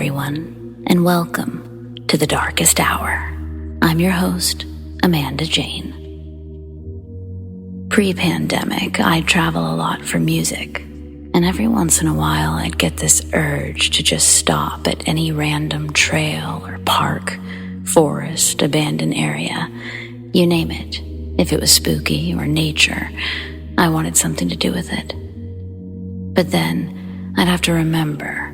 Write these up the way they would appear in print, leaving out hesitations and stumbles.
everyone, and welcome to the Darkest Hour. I'm your host, Amanda Jane. Pre-pandemic, I'd travel a lot for music, and every once in a while I'd get this urge to just stop at any random trail or park, forest, abandoned area, you name it. If it was spooky or nature, I wanted something to do with it. But then I'd have to remember,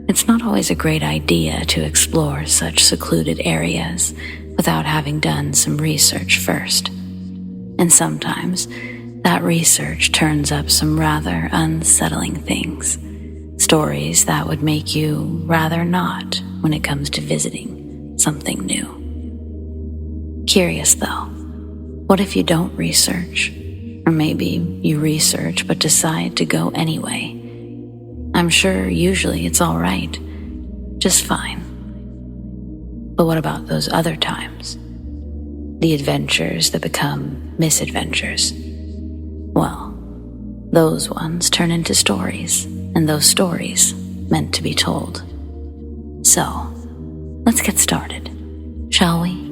it's not always a great idea to explore such secluded areas without having done some research first. And sometimes that research turns up some rather unsettling things, stories that would make you rather not when it comes to visiting something new. Curious though, what if you don't research? Or maybe you research but decide to go anyway. I'm sure usually it's all right, just fine. But what about those other times? The adventures that become misadventures. Well, those ones turn into stories, and those stories meant to be told. So, let's get started, shall we?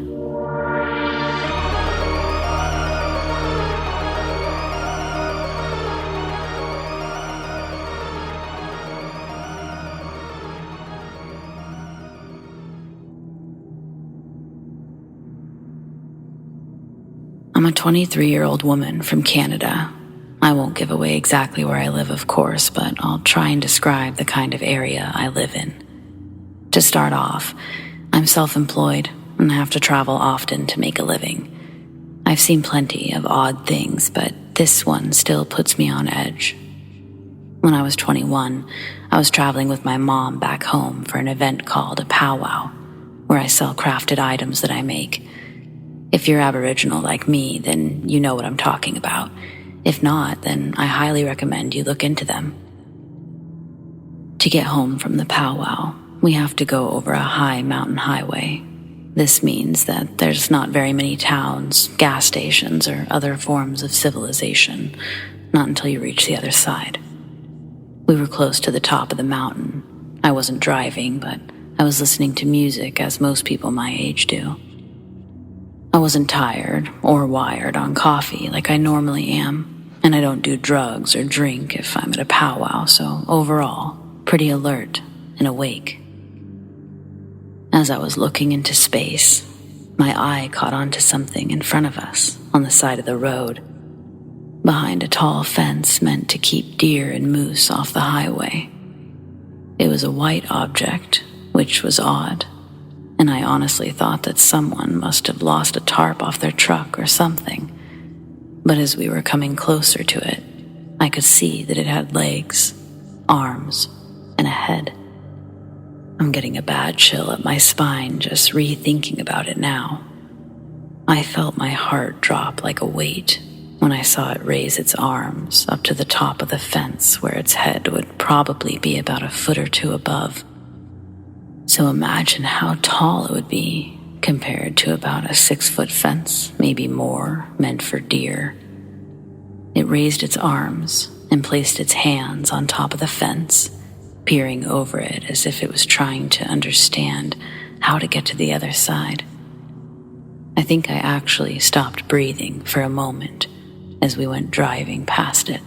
I'm a 23-year-old woman from Canada. I won't give away exactly where I live, of course, but I'll try and describe the kind of area I live in. To start off, I'm self-employed and have to travel often to make a living. I've seen plenty of odd things, but this one still puts me on edge. When I was 21, I was traveling with my mom back home for an event called a powwow, where I sell crafted items that I make. If you're Aboriginal like me, then you know what I'm talking about. If not, then I highly recommend you look into them. To get home from the powwow, we have to go over a high mountain highway. This means that there's not very many towns, gas stations, or other forms of civilization, not until you reach the other side. We were close to the top of the mountain. I wasn't driving, but I was listening to music as most people my age do. I wasn't tired or wired on coffee like I normally am, and I don't do drugs or drink if I'm at a powwow, so overall, pretty alert and awake. As I was looking into space, my eye caught onto something in front of us on the side of the road, behind a tall fence meant to keep deer and moose off the highway. It was a white object, which was odd, and I honestly thought that someone must have lost a tarp off their truck or something. But as we were coming closer to it, I could see that it had legs, arms, and a head. I'm getting a bad chill up my spine just rethinking about it now. I felt my heart drop like a weight when I saw it raise its arms up to the top of the fence where its head would probably be about a foot or two above. So imagine how tall it would be compared to about a 6-foot fence, maybe more, meant for deer. It raised its arms and placed its hands on top of the fence, peering over it as if it was trying to understand how to get to the other side. I think I actually stopped breathing for a moment as we went driving past it.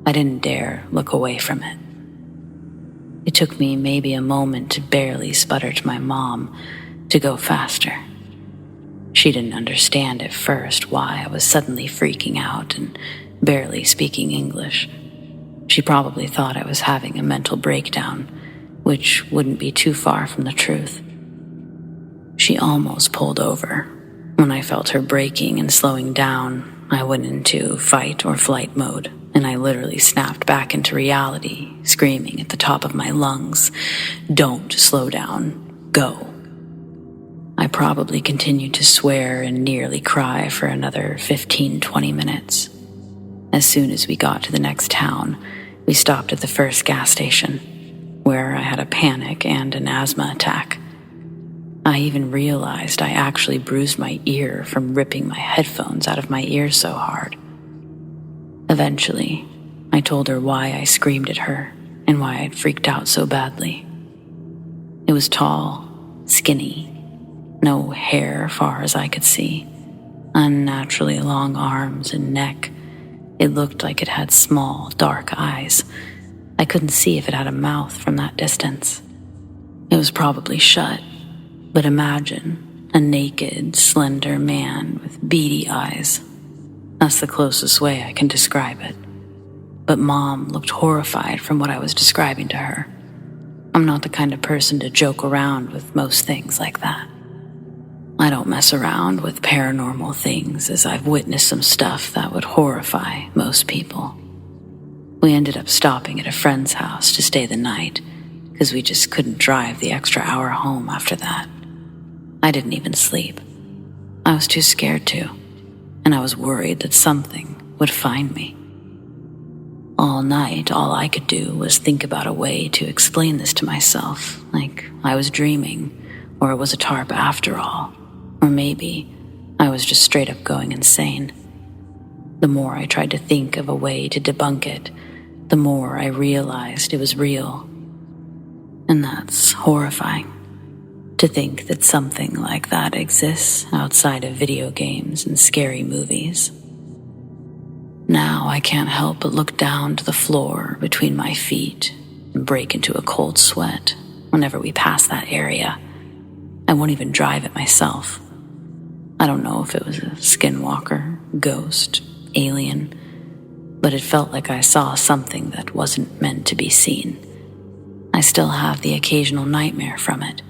I didn't dare look away from it. It took me maybe a moment to barely sputter to my mom to go faster. She didn't understand at first why I was suddenly freaking out and barely speaking English. She probably thought I was having a mental breakdown, which wouldn't be too far from the truth. She almost pulled over. When I felt her braking and slowing down, I went into fight or flight mode, and I literally snapped back into reality, screaming at the top of my lungs, "Don't slow down, go." I probably continued to swear and nearly cry for another 15-20 minutes. As soon as we got to the next town, we stopped at the first gas station, where I had a panic and an asthma attack. I even realized I actually bruised my ear from ripping my headphones out of my ear so hard. Eventually, I told her why I screamed at her and why I'd freaked out so badly. It was tall, skinny, no hair far as I could see, unnaturally long arms and neck. It looked like it had small, dark eyes. I couldn't see if it had a mouth from that distance. It was probably shut, but imagine a naked, slender man with beady eyes. That's the closest way I can describe it. But Mom looked horrified from what I was describing to her. I'm not the kind of person to joke around with most things like that. I don't mess around with paranormal things, as I've witnessed some stuff that would horrify most people. We ended up stopping at a friend's house to stay the night, because we just couldn't drive the extra hour home after that. I didn't even sleep. I was too scared to, and I was worried that something would find me. All night, all I could do was think about a way to explain this to myself, like I was dreaming, or it was a tarp after all, or maybe I was just straight up going insane. The more I tried to think of a way to debunk it, the more I realized it was real. And that's horrifying. To think that something like that exists outside of video games and scary movies. Now I can't help but look down to the floor between my feet and break into a cold sweat whenever we pass that area. I won't even drive it myself. I don't know if it was a skinwalker, ghost, alien, but it felt like I saw something that wasn't meant to be seen. I still have the occasional nightmare from it,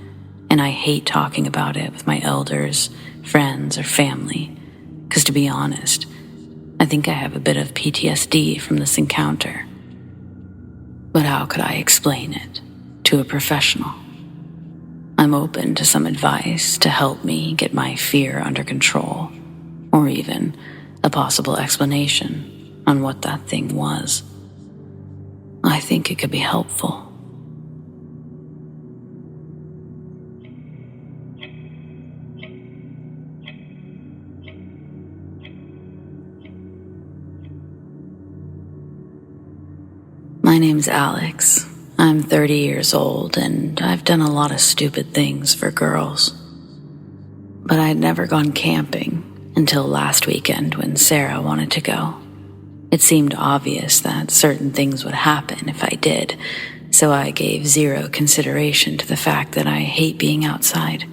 and I hate talking about it with my elders, friends, or family, because to be honest, I think I have a bit of PTSD from this encounter. But how could I explain it to a professional? I'm open to some advice to help me get my fear under control, or even a possible explanation on what that thing was. I think it could be helpful. My name's Alex. I'm 30 years old, and I've done a lot of stupid things for girls. But I'd never gone camping until last weekend when Sarah wanted to go. It seemed obvious that certain things would happen if I did, so I gave zero consideration to the fact that I hate being outside.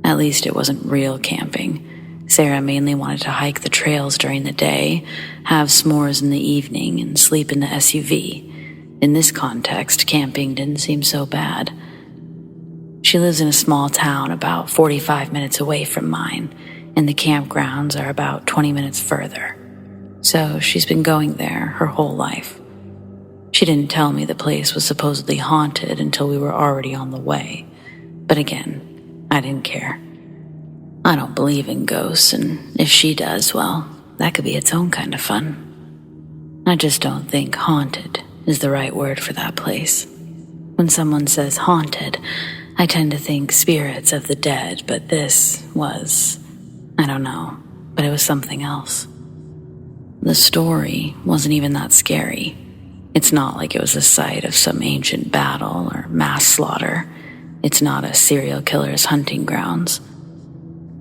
At least it wasn't real camping. Sarah mainly wanted to hike the trails during the day, have s'mores in the evening, and sleep in the SUV. In this context, camping didn't seem so bad. She lives in a small town about 45 minutes away from mine, and the campgrounds are about 20 minutes further. So she's been going there her whole life. She didn't tell me the place was supposedly haunted until we were already on the way. But again, I didn't care. I don't believe in ghosts, and if she does, well, that could be its own kind of fun. I just don't think haunted is the right word for that place. When someone says haunted, I tend to think spirits of the dead, but this was, I don't know, but it was something else. The story wasn't even that scary. It's not like it was the site of some ancient battle or mass slaughter. It's not a serial killer's hunting grounds.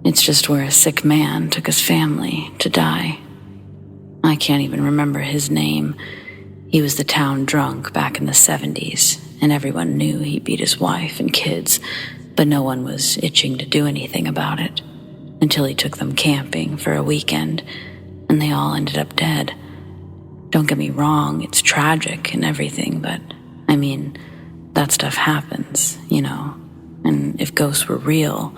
It's just where a sick man took his family to die. I can't even remember his name. He was the town drunk back in the 70s, and everyone knew he beat his wife and kids, but no one was itching to do anything about it until he took them camping for a weekend, and they all ended up dead. Don't get me wrong, it's tragic and everything, but I mean, that stuff happens, you know, and if ghosts were real,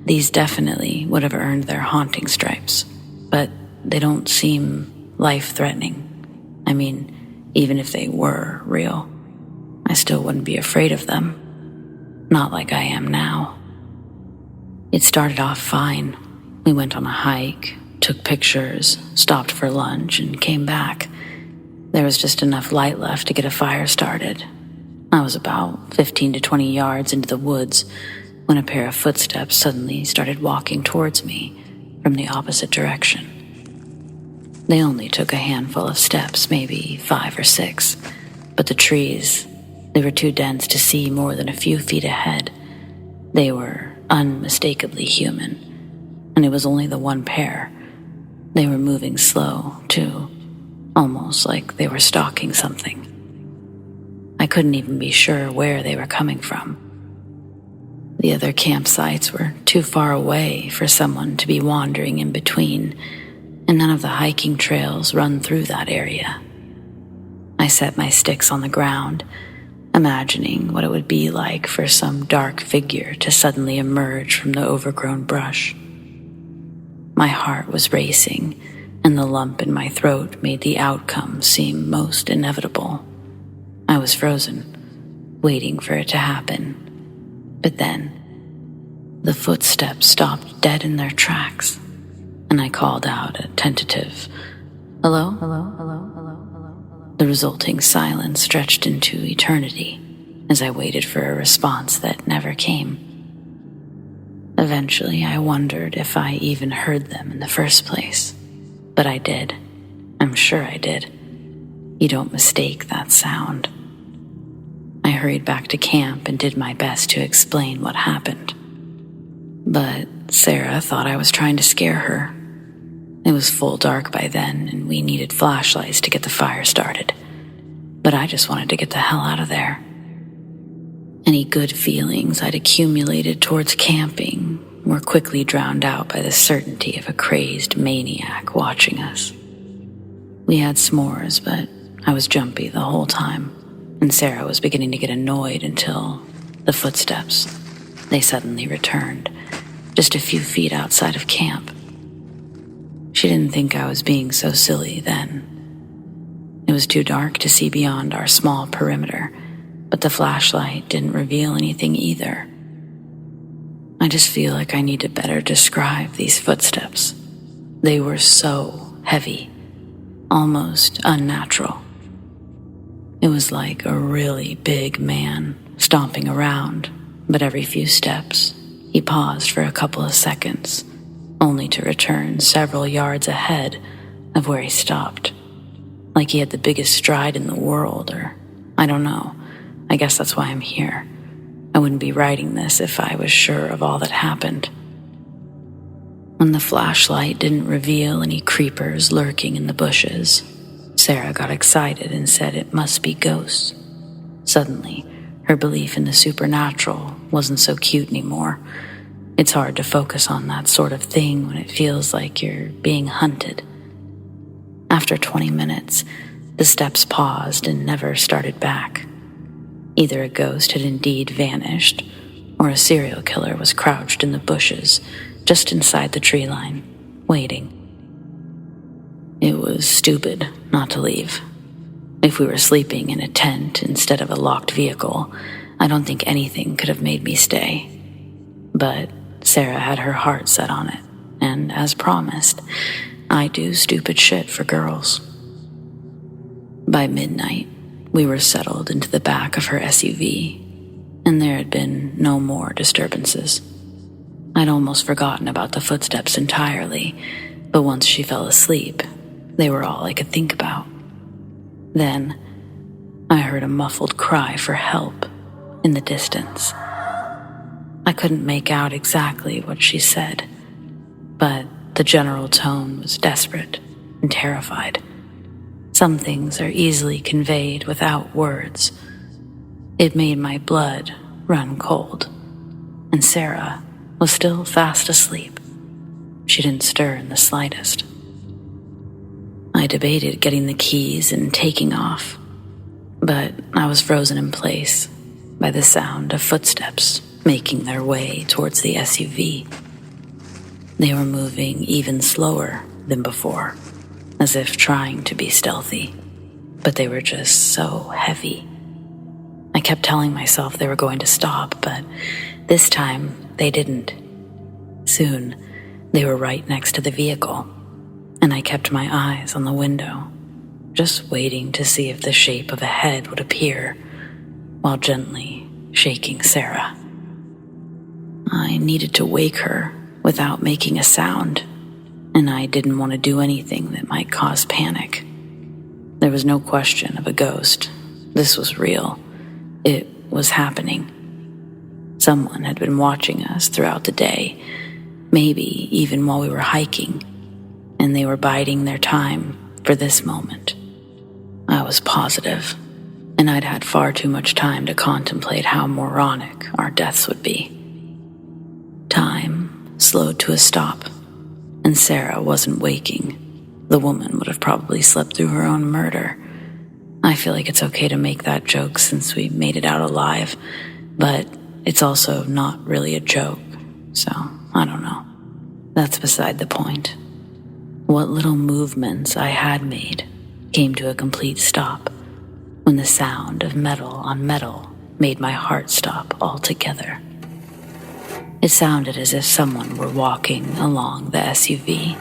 these definitely would have earned their haunting stripes, but they don't seem life-threatening. I mean, even if they were real, I still wouldn't be afraid of them. Not like I am now. It started off fine. We went on a hike, took pictures, stopped for lunch, and came back. There was just enough light left to get a fire started. I was about 15 to 20 yards into the woods when a pair of footsteps suddenly started walking towards me from the opposite direction. They only took a handful of steps, maybe 5 or 6, but the trees, They were too dense to see more than a few feet ahead. They were unmistakably human, and it was only the one pair. They were moving slow, too, almost like they were stalking something. I couldn't even be sure where they were coming from. The other campsites were too far away for someone to be wandering in between, and none of the hiking trails run through that area. I set my sticks on the ground, imagining what it would be like for some dark figure to suddenly emerge from the overgrown brush. My heart was racing, and the lump in my throat made the outcome seem most inevitable. I was frozen, waiting for it to happen. But then, the footsteps stopped dead in their tracks, and I called out a tentative, "Hello? Hello? Hello? Hello? Hello? Hello?" The resulting silence stretched into eternity as I waited for a response that never came. Eventually, I wondered if I even heard them in the first place. But I did. I'm sure I did. You don't mistake that sound. I hurried back to camp and did my best to explain what happened. But Sarah thought I was trying to scare her. It was full dark by then, and we needed flashlights to get the fire started. But I just wanted to get the hell out of there. Any good feelings I'd accumulated towards camping were quickly drowned out by the certainty of a crazed maniac watching us. We had s'mores, but I was jumpy the whole time, and Sarah was beginning to get annoyed until the footsteps. They suddenly returned, just a few feet outside of camp. She didn't think I was being so silly then. It was too dark to see beyond our small perimeter, but the flashlight didn't reveal anything either. I just feel like I need to better describe these footsteps. They were so heavy, almost unnatural. It was like a really big man stomping around, but every few steps, he paused for a couple of seconds, only to return several yards ahead of where he stopped. Like he had the biggest stride in the world, or I don't know. I guess that's why I'm here. I wouldn't be writing this if I was sure of all that happened. When the flashlight didn't reveal any creepers lurking in the bushes, Sarah got excited and said it must be ghosts. Suddenly, her belief in the supernatural wasn't so cute anymore. It's hard to focus on that sort of thing when it feels like you're being hunted. After 20 minutes, the steps paused and never started back. Either a ghost had indeed vanished, or a serial killer was crouched in the bushes just inside the tree line, waiting. It was stupid not to leave. If we were sleeping in a tent instead of a locked vehicle, I don't think anything could have made me stay. But Sarah had her heart set on it, and as promised, I do stupid shit for girls. By midnight, we were settled into the back of her SUV, and there had been no more disturbances. I'd almost forgotten about the footsteps entirely, but once she fell asleep, they were all I could think about. Then, I heard a muffled cry for help in the distance. I couldn't make out exactly what she said, but the general tone was desperate and terrified. Some things are easily conveyed without words. It made my blood run cold, and Sarah was still fast asleep. She didn't stir in the slightest. I debated getting the keys and taking off, but I was frozen in place by the sound of footsteps making their way towards the SUV. They were moving even slower than before, as if trying to be stealthy, but they were just so heavy. I kept telling myself they were going to stop, but this time they didn't. Soon, they were right next to the vehicle, and I kept my eyes on the window, just waiting to see if the shape of a head would appear, while gently shaking Sarah. I needed to wake her without making a sound, and I didn't want to do anything that might cause panic. There was no question of a ghost. This was real. It was happening. Someone had been watching us throughout the day, maybe even while we were hiking, and they were biding their time for this moment. I was positive, and I'd had far too much time to contemplate how moronic our deaths would be. Time slowed to a stop, and Sarah wasn't waking. The woman would have probably slept through her own murder. I feel like it's okay to make that joke since we made it out alive, but it's also not really a joke, so I don't know. That's beside the point. What little movements I had made came to a complete stop when the sound of metal on metal made my heart stop altogether. It sounded as if someone were walking along the SUV,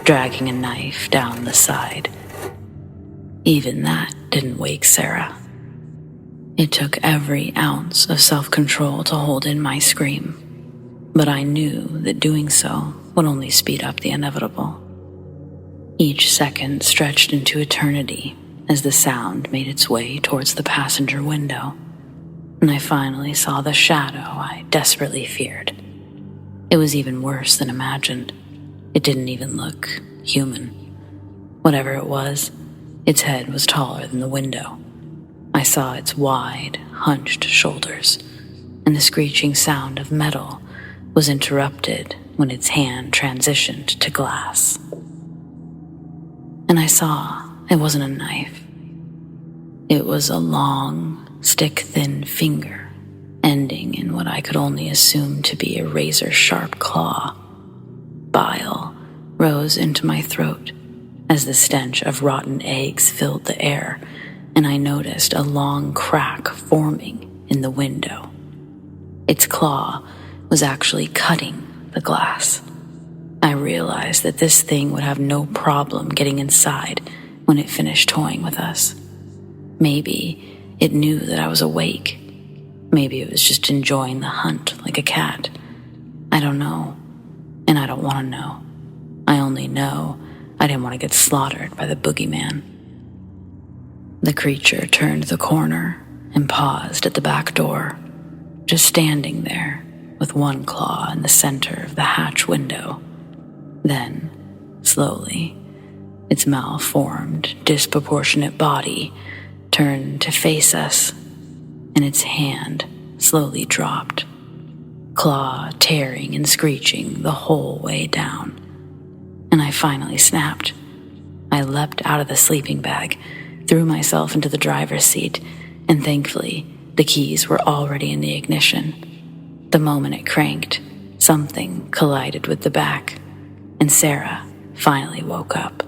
dragging a knife down the side. Even that didn't wake Sarah. It took every ounce of self-control to hold in my scream, but I knew that doing so would only speed up the inevitable. Each second stretched into eternity as the sound made its way towards the passenger window, and I finally saw the shadow I desperately feared. It was even worse than imagined. It didn't even look human. Whatever it was, its head was taller than the window. I saw its wide, hunched shoulders, and the screeching sound of metal was interrupted when its hand transitioned to glass. And I saw it wasn't a knife. It was a long, stick-thin finger, ending in what I could only assume to be a razor-sharp claw. Bile rose into my throat as the stench of rotten eggs filled the air, and I noticed a long crack forming in the window. Its claw was actually cutting the glass. I realized that this thing would have no problem getting inside when it finished toying with us. Maybe it knew that I was awake. Maybe it was just enjoying the hunt like a cat. I don't know, and I don't want to know. I only know I didn't want to get slaughtered by the boogeyman. The creature turned the corner and paused at the back door, just standing there with one claw in the center of the hatch window. Then, slowly, its malformed, disproportionate body turned to face us, and its hand slowly dropped, claw tearing and screeching the whole way down. And I finally snapped. I leapt out of the sleeping bag, threw myself into the driver's seat, and thankfully, the keys were already in the ignition. The moment it cranked, something collided with the back, and Sarah finally woke up.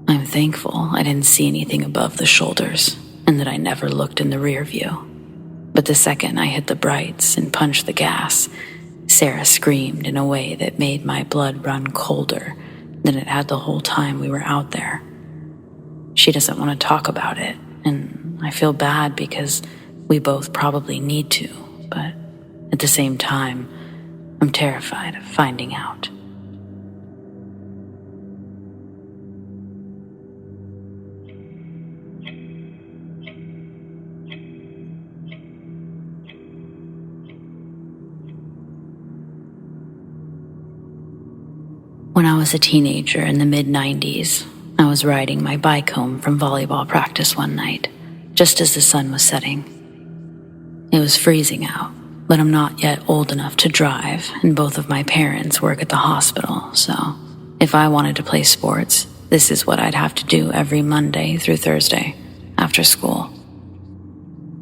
I'm thankful I didn't see anything above the shoulders, and that I never looked in the rear view. But the second I hit the brights and punched the gas, Sarah screamed in a way that made my blood run colder than it had the whole time we were out there. She doesn't want to talk about it, and I feel bad because we both probably need to, but at the same time, I'm terrified of finding out. When I was a teenager in the mid-90s, I was riding my bike home from volleyball practice one night, just as the sun was setting. It was freezing out, but I'm not yet old enough to drive, and both of my parents work at the hospital, so if I wanted to play sports, this is what I'd have to do every Monday through Thursday, after school.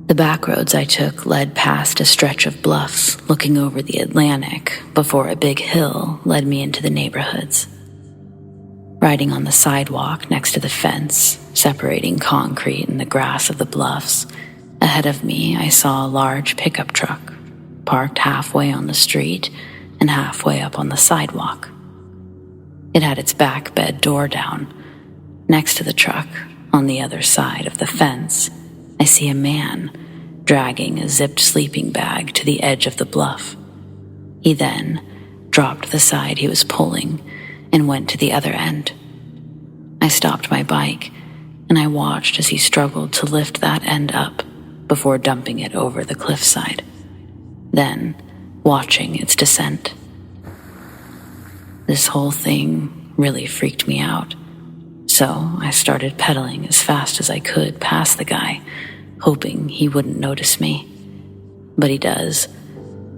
The back roads I took led past a stretch of bluffs looking over the Atlantic before a big hill led me into the neighborhoods. Riding on the sidewalk next to the fence, separating concrete and the grass of the bluffs, ahead of me I saw a large pickup truck, parked halfway on the street and halfway up on the sidewalk. It had its back bed door down. Next to the truck, on the other side of the fence, I see a man dragging a zipped sleeping bag to the edge of the bluff. He then dropped the side he was pulling and went to the other end. I stopped my bike and I watched as he struggled to lift that end up before dumping it over the cliffside, then watching its descent. This whole thing really freaked me out, so I started pedaling as fast as I could past the guy, hoping he wouldn't notice me. But he does,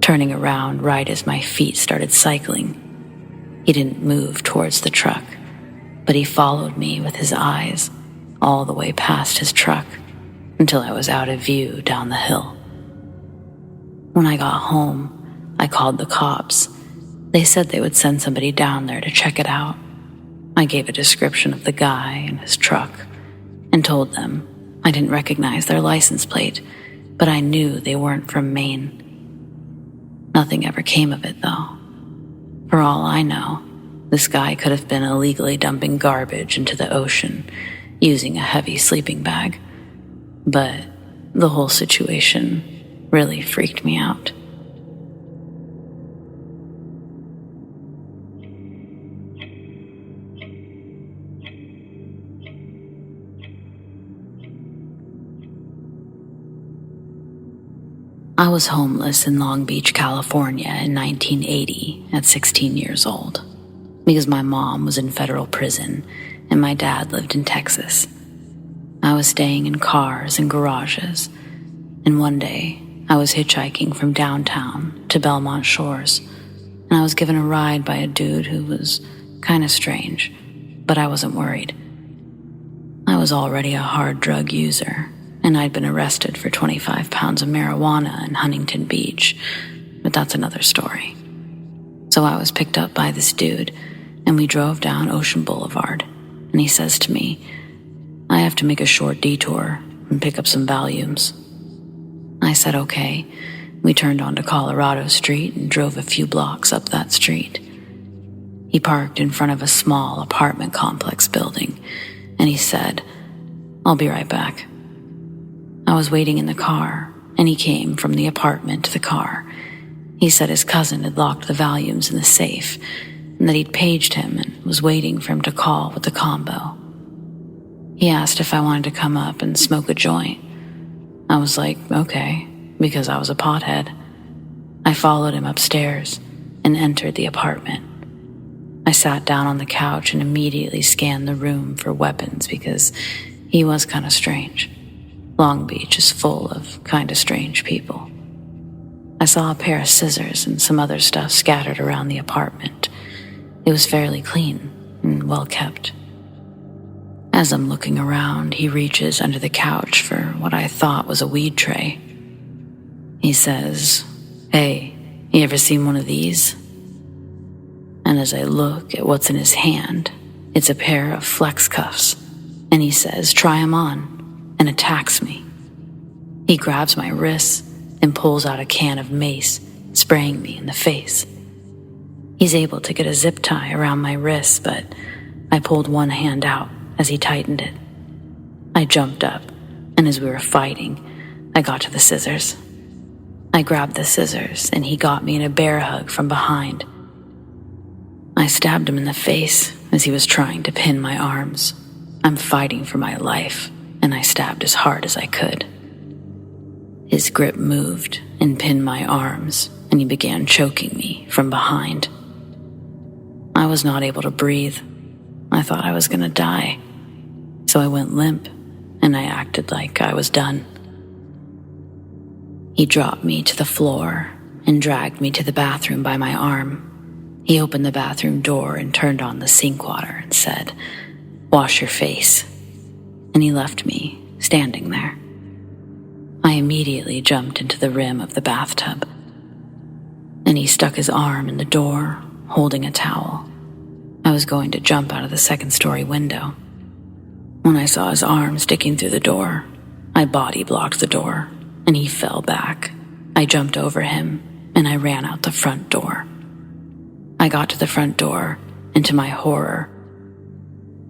turning around right as my feet started cycling. He didn't move towards the truck, but he followed me with his eyes all the way past his truck until I was out of view down the hill. When I got home, I called the cops. They said they would send somebody down there to check it out. I gave a description of the guy and his truck and told them I didn't recognize their license plate, but I knew they weren't from Maine. Nothing ever came of it, though. For all I know, this guy could have been illegally dumping garbage into the ocean using a heavy sleeping bag. But the whole situation really freaked me out. I was homeless in Long Beach, California in 1980 at 16 years old because my mom was in federal prison and my dad lived in Texas. I was staying in cars and garages, and one day I was hitchhiking from downtown to Belmont Shores, and I was given a ride by a dude who was kind of strange, but I wasn't worried. I was already a hard drug user, and I'd been arrested for 25 pounds of marijuana in Huntington Beach, but that's another story. So I was picked up by this dude, and we drove down Ocean Boulevard, and he says to me, I have to make a short detour and pick up some volumes. I said okay. We turned onto Colorado Street and drove a few blocks up that street. He parked in front of a small apartment complex building, and he said, I'll be right back. I was waiting in the car, and he came from the apartment to the car. He said his cousin had locked the volumes in the safe, and that he'd paged him and was waiting for him to call with the combo. He asked if I wanted to come up and smoke a joint. I was like, okay, because I was a pothead. I followed him upstairs and entered the apartment. I sat down on the couch and immediately scanned the room for weapons because he was kind of strange. Long Beach is full of kind of strange people. I saw a pair of scissors and some other stuff scattered around the apartment. It was fairly clean and well kept. As I'm looking around, he reaches under the couch for what I thought was a weed tray. He says, Hey, you ever seen one of these? And as I look at what's in his hand, it's a pair of flex cuffs, and he says, Try 'em on, and attacks me. He grabs my wrists and pulls out a can of mace, spraying me in the face. He's able to get a zip tie around my wrists, but I pulled one hand out as he tightened it. I jumped up, and as we were fighting, I got to the scissors. I grabbed the scissors, and he got me in a bear hug from behind. I stabbed him in the face as he was trying to pin my arms. I'm fighting for my life, and I stabbed as hard as I could. His grip moved and pinned my arms, and he began choking me from behind. I was not able to breathe. I thought I was going to die. So I went limp, and I acted like I was done. He dropped me to the floor and dragged me to the bathroom by my arm. He opened the bathroom door and turned on the sink water and said, Wash your face. And he left me standing there. I immediately jumped into the rim of the bathtub, and he stuck his arm in the door, holding a towel. I was going to jump out of the second-story window. When I saw his arm sticking through the door, I body blocked the door, and he fell back. I jumped over him, and I ran out the front door. I got to the front door, and to my horror,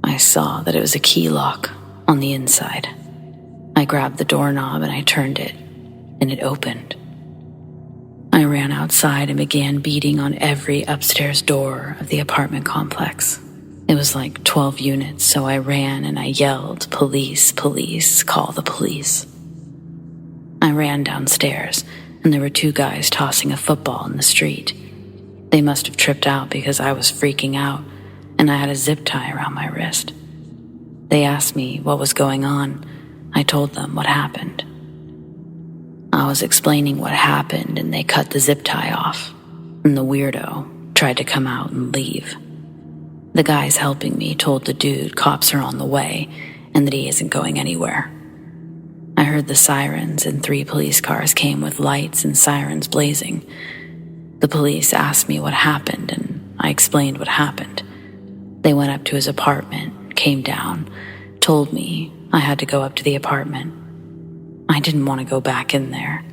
I saw that it was a key lock on the inside. I grabbed the doorknob and I turned it, and it opened. I ran outside and began beating on every upstairs door of the apartment complex. It was like 12 units, so I ran and I yelled, Police, police, call the police. I ran downstairs, and there were 2 guys tossing a football in the street. They must have tripped out because I was freaking out, and I had a zip tie around my wrist. They asked me what was going on. I told them what happened. I was explaining what happened, and they cut the zip tie off, and the weirdo tried to come out and leave. The guys helping me told the dude cops are on the way and that he isn't going anywhere. I heard the sirens, and 3 police cars came with lights and sirens blazing. The police asked me what happened, and I explained what happened. They went up to his apartment, came down, told me I had to go up to the apartment. I didn't want to go back in there.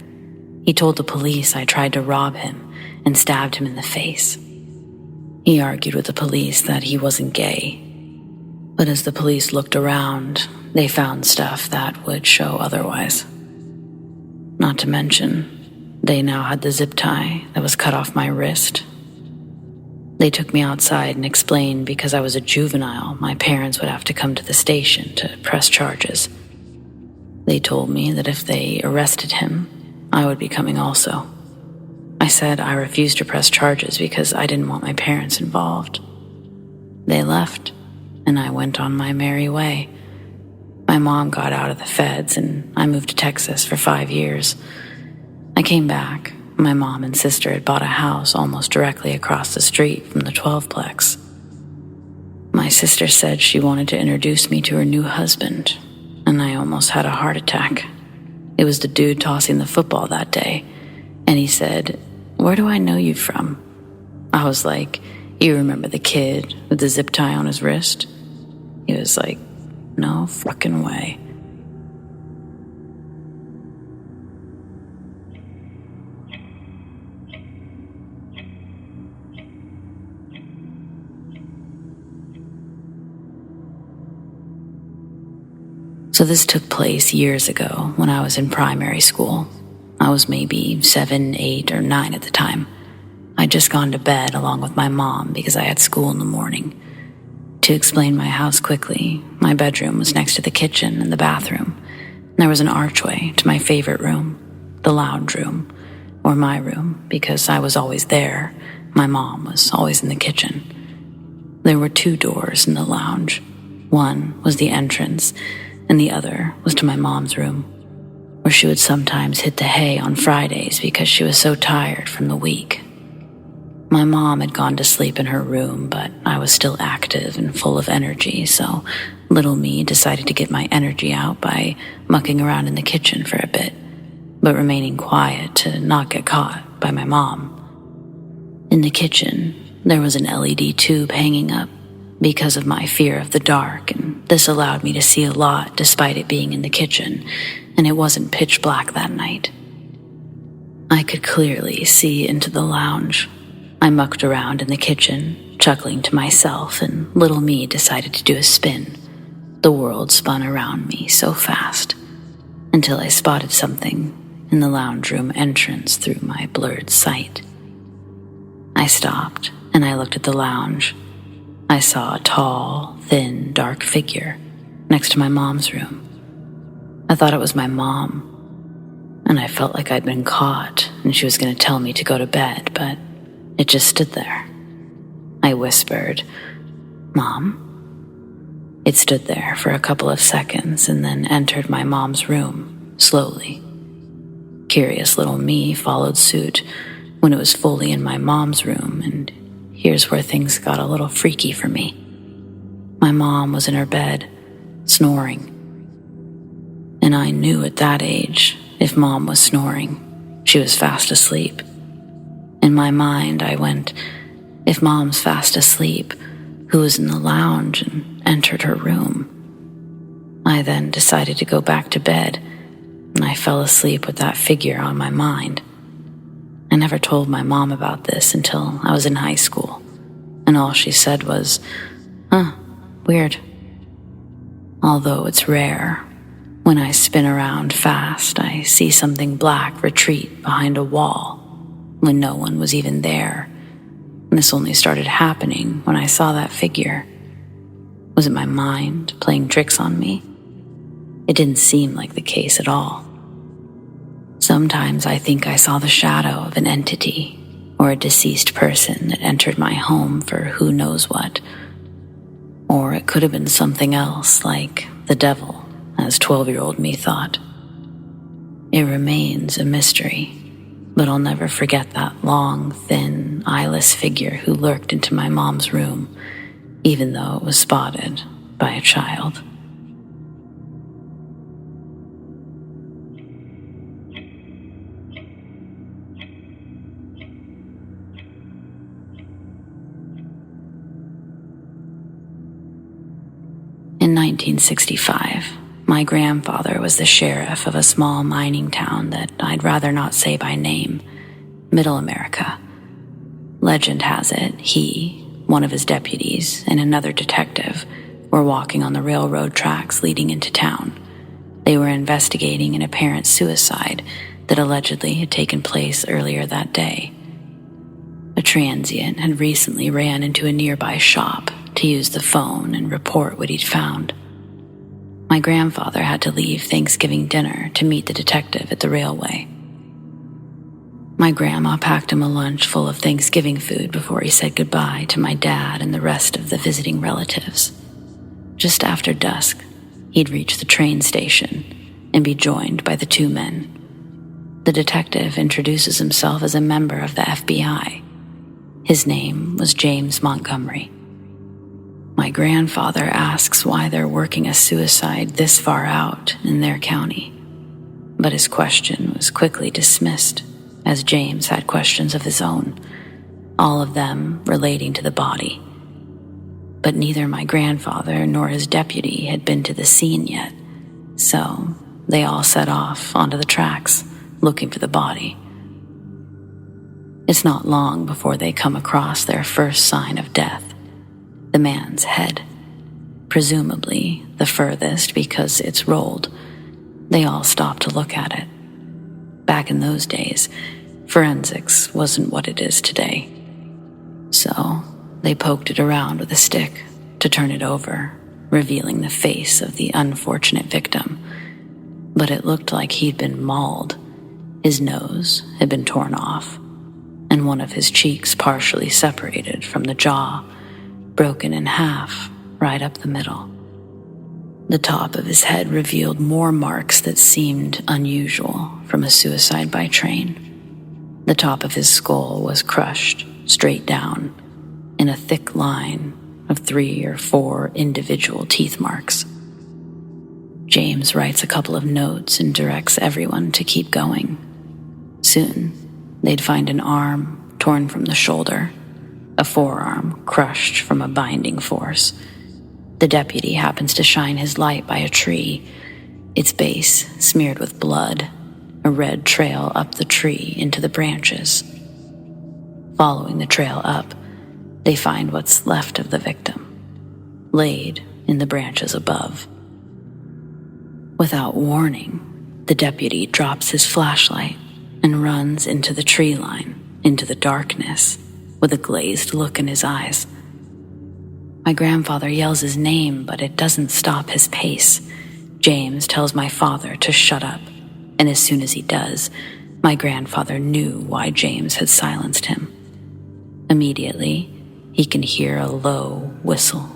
He told the police I tried to rob him and stabbed him in the face. He argued with the police that he wasn't gay. But as the police looked around, they found stuff that would show otherwise. Not to mention, they now had the zip tie that was cut off my wrist. They took me outside and explained because I was a juvenile, my parents would have to come to the station to press charges. They told me that if they arrested him, I would be coming also. I said I refused to press charges because I didn't want my parents involved. They left, and I went on my merry way. My mom got out of the feds, and I moved to Texas for 5 years. I came back. My mom and sister had bought a house almost directly across the street from the 12-plex. My sister said she wanted to introduce me to her new husband, and I almost had a heart attack. It was the dude tossing the football that day, and he said, "Where do I know you from?" I was like, "You remember the kid with the zip tie on his wrist?" He was like, "No fucking way." So this took place years ago when I was in primary school. I was maybe 7, 8, or 9 at the time. I'd just gone to bed along with my mom because I had school in the morning. To explain my house quickly, my bedroom was next to the kitchen and the bathroom. There was an archway to my favorite room, the lounge room, or my room, because I was always there. My mom was always in the kitchen. There were 2 doors in the lounge. One was the entrance, and the other was to my mom's room, where she would sometimes hit the hay on Fridays because she was so tired from the week. My mom had gone to sleep in her room, but I was still active and full of energy, so little me decided to get my energy out by mucking around in the kitchen for a bit, but remaining quiet to not get caught by my mom. In the kitchen, there was an LED tube hanging up because of my fear of the dark, and this allowed me to see a lot despite it being in the kitchen, and it wasn't pitch black that night. I could clearly see into the lounge. I mucked around in the kitchen, chuckling to myself, and little me decided to do a spin. The world spun around me so fast, until I spotted something in the lounge room entrance through my blurred sight. I stopped, and I looked at the lounge. I saw a tall, thin, dark figure next to my mom's room. I thought it was my mom, and I felt like I'd been caught and she was going to tell me to go to bed, but it just stood there. I whispered, "Mom?" It stood there for a couple of seconds and then entered my mom's room, slowly. Curious little me followed suit when it was fully in my mom's room, and here's where things got a little freaky for me. My mom was in her bed, snoring. And I knew at that age, if Mom was snoring, she was fast asleep. In my mind, I went, if Mom's fast asleep, who was in the lounge and entered her room? I then decided to go back to bed, and I fell asleep with that figure on my mind. I never told my mom about this until I was in high school, and all she said was, weird. Although it's rare, when I spin around fast, I see something black retreat behind a wall when no one was even there. And this only started happening when I saw that figure. Was it my mind playing tricks on me? It didn't seem like the case at all. Sometimes I think I saw the shadow of an entity or a deceased person that entered my home for who knows what. Or it could have been something else, like the devil, as 12-year-old me thought. It remains a mystery, but I'll never forget that long, thin, eyeless figure who lurked into my mom's room, even though it was spotted by a child. In 1965, my grandfather was the sheriff of a small mining town that I'd rather not say by name, Middle America. Legend has it he, one of his deputies, and another detective were walking on the railroad tracks leading into town. They were investigating an apparent suicide that allegedly had taken place earlier that day. A transient had recently ran into a nearby shop to use the phone and report what he'd found. My grandfather had to leave Thanksgiving dinner to meet the detective at the railway. My grandma packed him a lunch full of Thanksgiving food before he said goodbye to my dad and the rest of the visiting relatives. Just after dusk, he'd reach the train station and be joined by the two men. The detective introduces himself as a member of the FBI. His name was James Montgomery. My grandfather asks why they're working a suicide this far out in their county, but his question was quickly dismissed as James had questions of his own, all of them relating to the body. But neither my grandfather nor his deputy had been to the scene yet, so they all set off onto the tracks looking for the body. It's not long before they come across their first sign of death. The man's head, presumably the furthest because it's rolled. They all stop to look at it. Back in those days, forensics wasn't what it is today. So they poked it around with a stick to turn it over, revealing the face of the unfortunate victim. But it looked like he'd been mauled. His nose had been torn off, and one of his cheeks partially separated from the jaw, broken in half right up the middle. The top of his head revealed more marks that seemed unusual from a suicide by train. The top of his skull was crushed straight down in a thick line of 3 or 4 individual teeth marks. James writes a couple of notes and directs everyone to keep going. Soon, they'd find an arm torn from the shoulder, a forearm crushed from a binding force. The deputy happens to shine his light by a tree, its base smeared with blood, a red trail up the tree into the branches. Following the trail up, they find what's left of the victim, laid in the branches above. Without warning, the deputy drops his flashlight and runs into the tree line, into the darkness, with a glazed look in his eyes. My grandfather yells his name, but it doesn't stop his pace. James tells my father to shut up, and as soon as he does, my grandfather knew why James had silenced him. Immediately, he can hear a low whistle.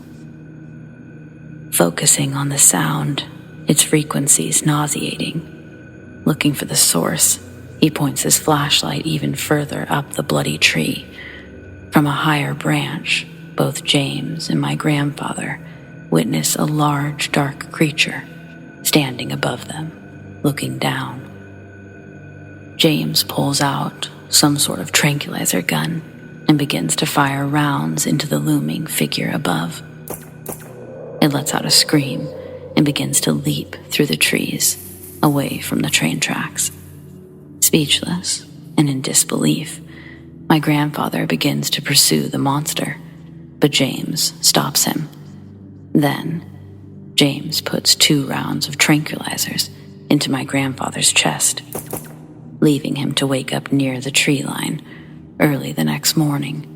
Focusing on the sound, its frequencies nauseating. Looking for the source, he points his flashlight even further up the bloody tree. From a higher branch, both James and my grandfather witness a large, dark creature standing above them, looking down. James pulls out some sort of tranquilizer gun and begins to fire rounds into the looming figure above. It lets out a scream and begins to leap through the trees, away from the train tracks. Speechless and in disbelief, my grandfather begins to pursue the monster, but James stops him. Then, James puts 2 rounds of tranquilizers into my grandfather's chest, leaving him to wake up near the tree line early the next morning.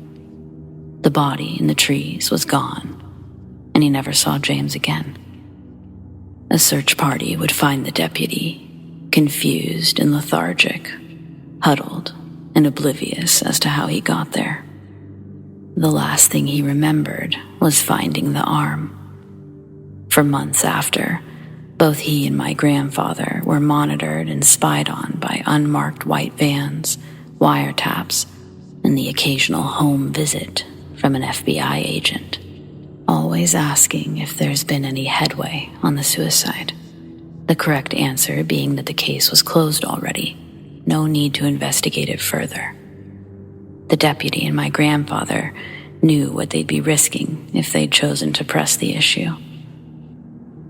The body in the trees was gone, and he never saw James again. A search party would find the deputy, confused and lethargic, huddled and oblivious as to how he got there. The last thing he remembered was finding the arm. For months after, both he and my grandfather were monitored and spied on by unmarked white vans, wiretaps, and the occasional home visit from an FBI agent, always asking if there's been any headway on the suicide. The correct answer being that the case was closed already, no need to investigate it further. The deputy and my grandfather knew what they'd be risking if they'd chosen to press the issue.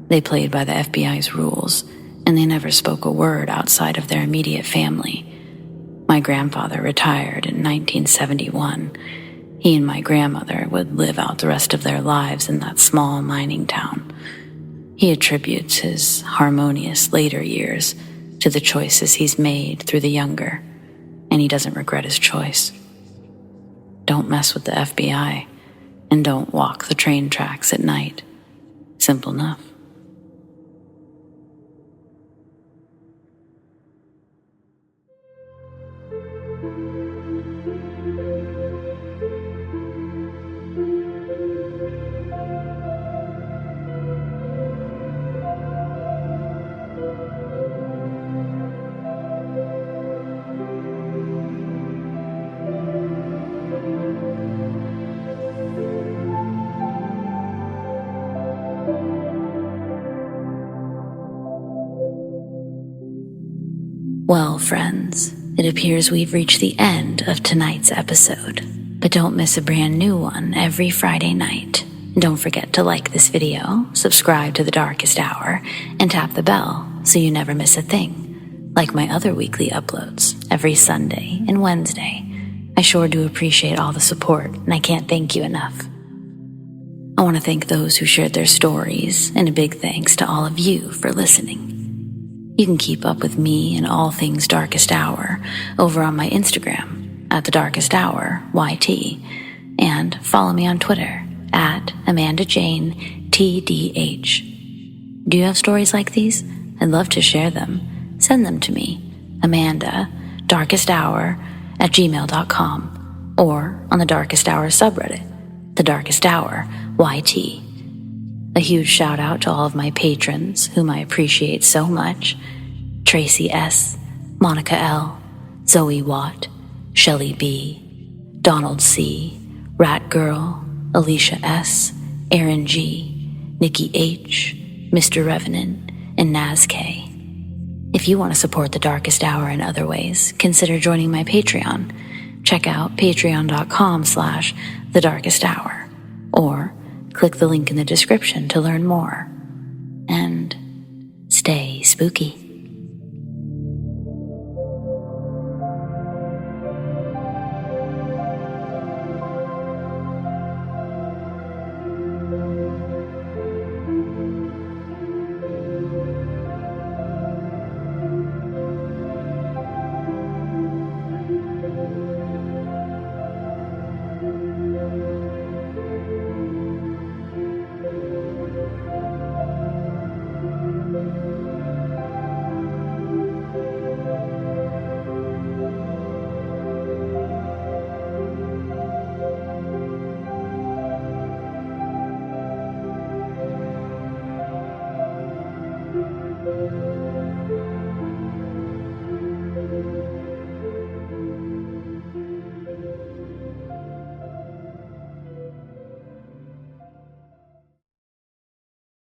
They played by the FBI's rules, and they never spoke a word outside of their immediate family. My grandfather retired in 1971. He and my grandmother would live out the rest of their lives in that small mining town. He attributes his harmonious later years to the choices he's made through the younger, and he doesn't regret his choice. Don't mess with the FBI, and don't walk the train tracks at night. Simple enough. Well, friends, it appears we've reached the end of tonight's episode, but don't miss a brand new one every Friday night. And don't forget to like this video, subscribe to The Darkest Hour, and tap the bell so you never miss a thing, like my other weekly uploads every Sunday and Wednesday. I sure do appreciate all the support, and I can't thank you enough. I want to thank those who shared their stories, and a big thanks to all of you for listening. You can keep up with me and all things Darkest Hour over on my Instagram at thedarkesthouryt, and follow me on Twitter at amandajanetdh. Do you have stories like these? I'd love to share them. Send them to me, amandadarkesthour@gmail.com, or on the Darkest Hour subreddit, the Darkest Hour YT. A huge shout out to all of my patrons, whom I appreciate so much: Tracy S., Monica L., ZOEWATT, Shelly B., Donald C., Rat Girl, Alicia S., ERIN G., NIKKI H., Mr. Revenant, and Naz K. If you want to support The Darkest Hour in other ways, consider joining my Patreon. Check out patreon.com/thedarkesthour, or click the link in the description to learn more. And stay spooky.